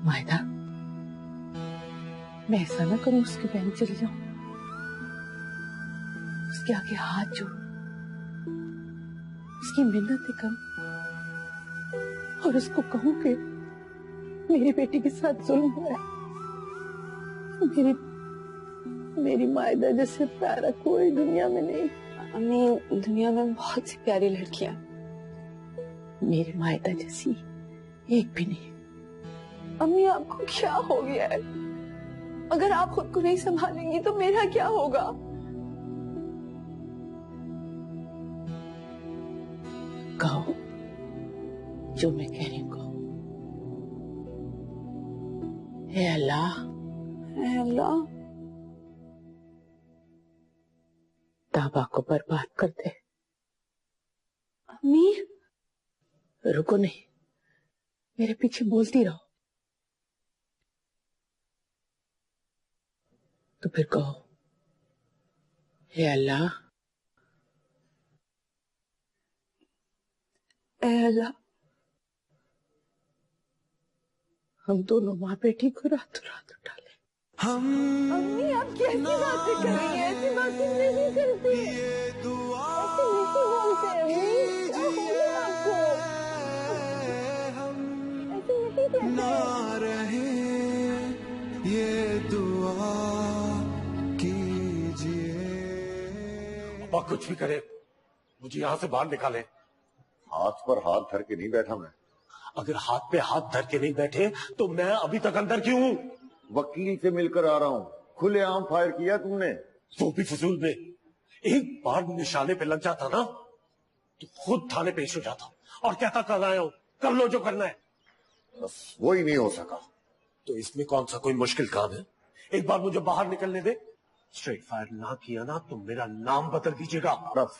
मायदा, मैं ऐसा ना करूं उसकी बहन चली जाऊं, उसके आगे हाथ जोड़ूं, उसकी मिन्नतें करूं और उसको कहूं कि मेरी बेटी के साथ जुल्म हुआ है। मेरी मायदा जैसे प्यारा कोई दुनिया में नहीं। अम्मी, दुनिया में बहुत सी प्यारी लड़कियां, मेरी मायदा जैसी एक भी नहीं। अम्मी आपको क्या हो गया है? अगर आप खुद को नहीं संभालेंगी तो मेरा क्या होगा? कहो जो मैं कह रही हूँ। हे अल्लाह, हे अल्लाह, ताबा को बर्बाद कर दे। अम्मी, रुको नहीं, मेरे पीछे बोलती रहो। तो फिर कहो, हे अल्लाह, हे अल्लाह, हम दोनों माँ बेटी को रातों रात उठा ले। अम्मी आप कैसी बातें कर रही हैं? ऐसी बातें नहीं करती, ऐसे नहीं बोलते। अम्मी क्या हो गया आपको? ऐसे नहीं कहते। ये दुआ कीजिए। अब्बा कुछ भी करे, मुझे यहाँ से बाहर निकाले। हाथ पर हाथ धर के नहीं बैठा मैं। अगर हाथ पे हाथ धर के नहीं बैठे तो मैं अभी तक अंदर क्यों हूँ? वकील से मिलकर आ रहा हूँ। खुलेआम फायर किया तुमने। वो भी फजूल में। एक बार निशाने पे लग जाता ना तो खुद थाने पेश हो जाता और कहता कल आया हूँ, कर लो जो करना है। बस वो ही नहीं हो सका। तो इसमें कौन सा कोई मुश्किल काम है? एक बार मुझे बाहर निकलने दे। स्ट्रेट फायर ना किया ना तो मेरा नाम बदल दीजिएगा। बस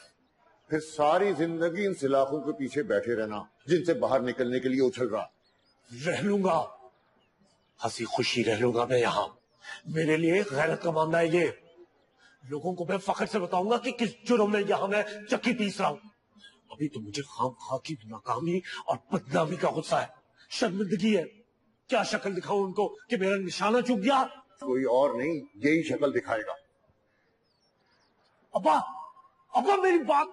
फिर सारी जिंदगी इन सिलाखों के पीछे बैठे रहना जिनसे बाहर निकलने के लिए उछल रहा। रह लूंगा, हंसी खुशी रह लूंगा मैं यहाँ। मेरे लिए गैरत का मामला है ये। लोगों को मैं फख्र से बताऊंगा कि किस जुर्म में यहाँ मैं चक्की पीस रहा हूँ। अभी तो मुझे खामखा की नाकामी और बदनामी का गुस्सा है, शर्मिंदगी है। क्या शक्ल दिखाऊं उनको कि मेरा निशाना चूक गया? कोई और नहीं, यही शक्ल दिखाएगा। अब्बा, अब्बा मेरी बात।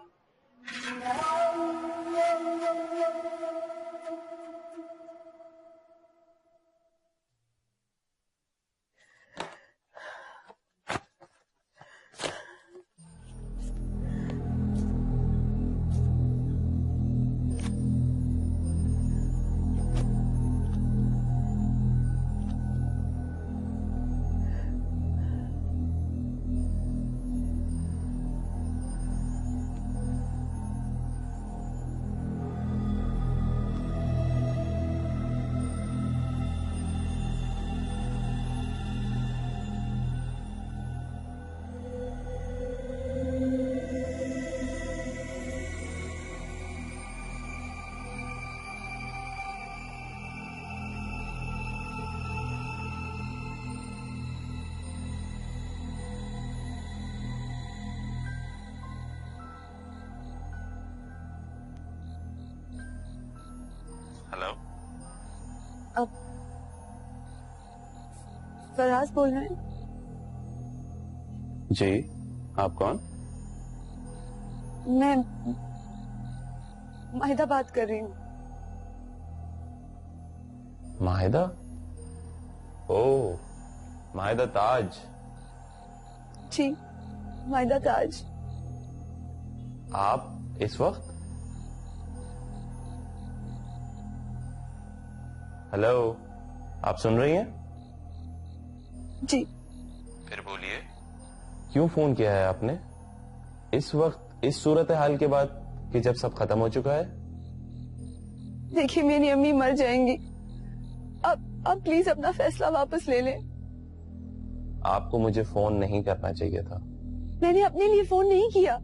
हेलो, अब फराज बोल रहे हैं? जी, आप कौन? मैं माहिदा बात कर रही हूँ। माहिदा? ओह, माहिदा ताज। जी, माहिदा ताज। आप इस वक्त? हेलो, आप सुन रही हैं? जी। फिर बोलिए, क्यों फोन किया है आपने इस वक्त, इस सूरत हाल के बाद कि जब सब खत्म हो चुका है? देखिए, मेरी अम्मी मर जाएंगी। आप प्लीज अपना फैसला वापस ले लें। आपको मुझे फोन नहीं करना चाहिए था। मैंने अपने लिए फोन नहीं किया।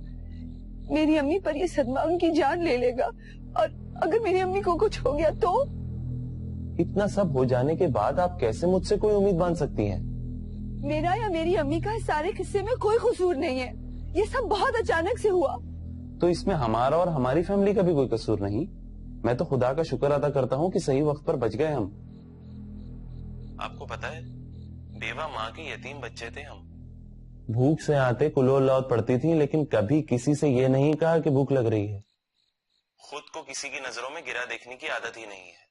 मेरी अम्मी पर यह सदमा उनकी जान ले लेगा, और अगर मेरी अम्मी को कुछ हो गया तो? इतना सब हो जाने के बाद आप कैसे मुझसे कोई उम्मीद बांध सकती हैं? मेरा या मेरी अम्मी का इस सारे किस्से में कोई कसूर नहीं है। ये सब बहुत अचानक से हुआ। तो इसमें हमारा और हमारी फैमिली का भी कोई कसूर नहीं। मैं तो खुदा का शुक्र अदा करता हूँ कि सही वक्त पर बच गए हम। आपको पता है, बेवा माँ के यतीम बच्चे थे हम। भूख से आते कुलोल लौट पड़ती थी, लेकिन कभी किसी से ये नहीं कहा कि भूख लग रही है। खुद को किसी की नजरों में गिरा देखने की आदत ही नहीं है।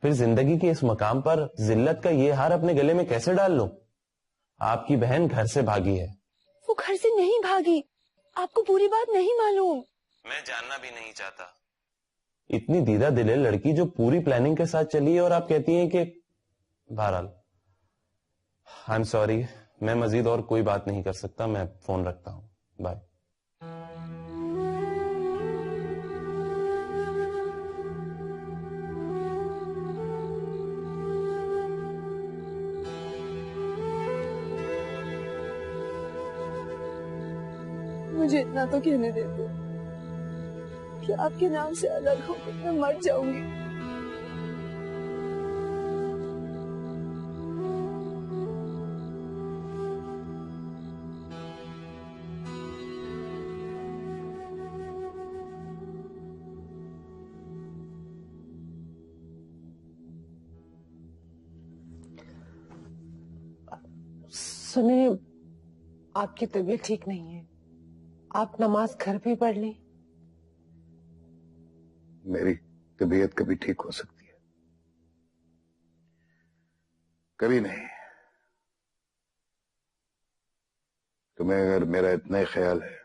फिर जिंदगी के इस मकाम पर जिल्लत का ये हार अपने गले में कैसे डाल लूं? आपकी बहन घर से भागी है। वो घर से नहीं भागी, आपको पूरी बात नहीं मालूम। मैं जानना भी नहीं चाहता। इतनी दीदा दिले लड़की जो पूरी प्लानिंग के साथ चली है, और आप कहती हैं कि बहरहाल आई एम सॉरी, मैं मजीद और कोई बात नहीं कर सकता। मैं फोन रखता हूं, बाय। मुझे इतना तो कहने दे दो कि आपके नाम से अलग होकर मैं मर जाऊंगी। सुने, आपकी तबीयत ठीक नहीं है, आप नमाज घर पे पढ़ लें। मेरी तबीयत कभी ठीक हो सकती है, कभी नहीं। तुम्हें अगर मेरा इतना ही ख्याल है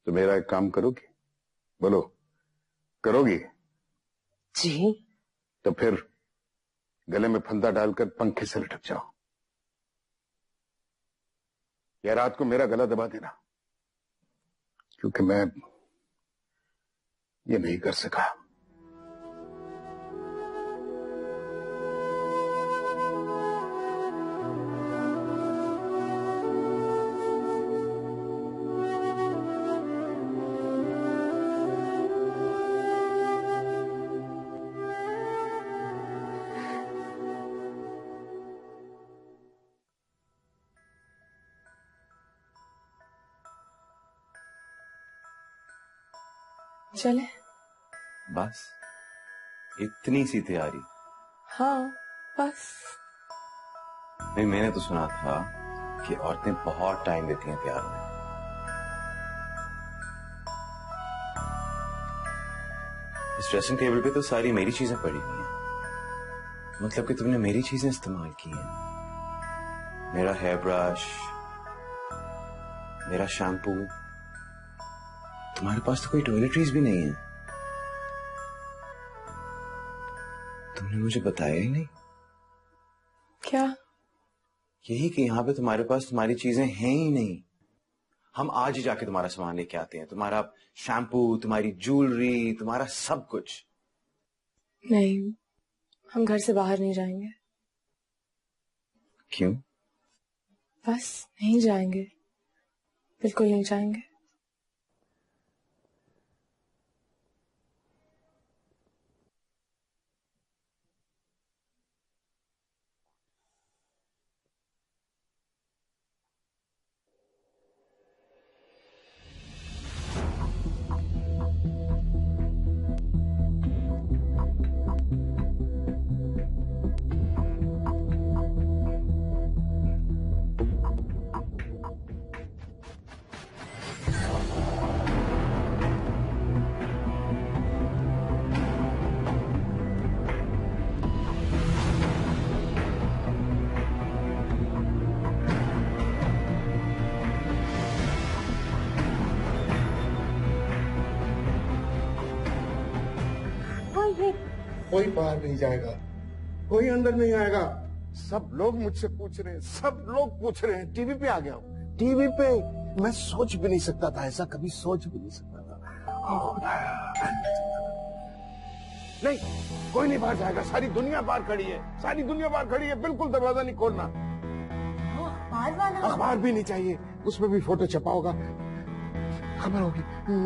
तो मेरा एक काम करोगी? बोलो, करोगी? जी। तो फिर गले में फंदा डालकर पंखे से लटक जाओ, या रात को मेरा गला दबा देना, क्योंकि मैं ये नहीं कर सका। चले? बस इतनी सी तैयारी? हाँ बस। नहीं, मैंने तो सुना था कि औरतें बहुत टाइम देती हैं प्यार में। इस ड्रेसिंग टेबल पे तो सारी मेरी चीजें पड़ी हुई हैं। मतलब कि तुमने मेरी चीजें इस्तेमाल की हैं। मेरा हेयर ब्रश, मेरा शैम्पू। तुम्हारे पास तो कोई टॉयलेटरीज भी नहीं है। तुमने मुझे बताया ही नहीं। क्या? यही कि यहाँ पे तुम्हारे पास तुम्हारी चीजें हैं ही नहीं। हम आज ही जाके तुम्हारा सामान लेके आते हैं, तुम्हारा शैम्पू, तुम्हारी ज्वेलरी, तुम्हारा सब कुछ। नहीं, हम घर से बाहर नहीं जाएंगे। क्यों? बस नहीं जाएंगे, बिल्कुल नहीं जाएंगे। कोई बाहर नहीं जाएगा, कोई अंदर नहीं आएगा। सब लोग मुझसे पूछ रहे हैं, सब लोग पूछ रहे हैं। टीवी पे आ गया हूँ, टीवी पे। मैं सोच भी नहीं सकता था ऐसा, कभी सोच भी नहीं सकता था। नहीं, कोई नहीं बाहर जाएगा। सारी दुनिया बाहर खड़ी है, सारी दुनिया बाहर खड़ी है। बिल्कुल दरवाजा नहीं खोलना। अखबार भी नहीं चाहिए, उसमें भी फोटो छपा होगा, खबर होगी,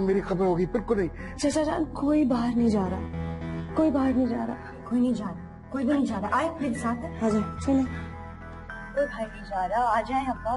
मेरी खबर होगी। बिल्कुल नहीं। चाचा जान, कोई बाहर नहीं जा रहा, कोई बाहर नहीं जा रहा, कोई नहीं जा रहा, कोई भी नहीं जा रहा। आए मेरे साथ, आ जाए, चले। कोई भाई नहीं जा रहा, आ जाए अब्बा।